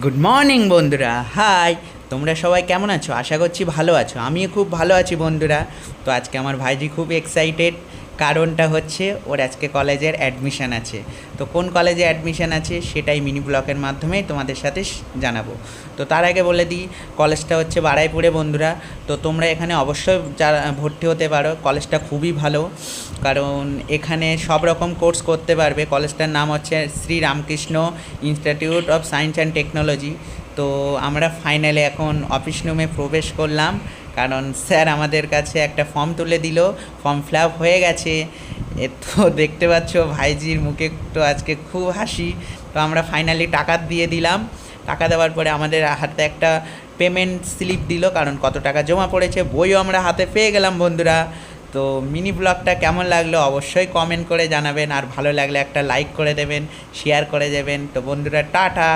Good morning বন্ধুরা, high. তোমরা সবাই কেমন আছো? আশা করছি ভালো আছো। আমিও খুব ভালো আছি বন্ধুরা। তো আজকে আমার ভাইজি খুব এক্সাইটেড, কারণটা হচ্ছে ওর আজকে কলেজের অ্যাডমিশান আছে। তো কোন কলেজে অ্যাডমিশান আছে সেটাই মিনি ব্লগের মাধ্যমেই তোমাদের সাথে জানাবো। তো তার আগে বলে দিই, কলেজটা হচ্ছে বারাইপুরে বন্ধুরা। তো তোমরা এখানে অবশ্যই ভর্তি হতে পারো। কলেজটা খুবই ভালো, কারণ এখানে সব রকম কোর্স করতে পারবে। কলেজটার নাম হচ্ছে Shri Ramakrishna institute of science and technology. তো আমরা ফাইনালি এখন অফিস রুমে প্রবেশ করলাম, কারণ স্যার আমাদের কাছে একটা ফর্ম তুলে দিল। ফর্ম ফিল আপ হয়ে গেছে। এ তো দেখতে পাচ্ছ ভাইজির মুখে তো আজকে খুব হাসি। তো আমরা ফাইনালি টাকা দিয়ে দিলাম। টাকা দেওয়ার পরে আমাদের হাতে একটা পেমেন্ট স্লিপ দিল, কারণ কত টাকা জমা পড়েছে। বইও আমরা হাতে পেয়ে গেলাম বন্ধুরা। তো মিনি ব্লগটা কেমন লাগলো অবশ্যই কমেন্ট করে জানাবেন, আর ভালো লাগলে একটা লাইক করে দেবেন, শেয়ার করে দেবেন। তো বন্ধুরা, টাটা।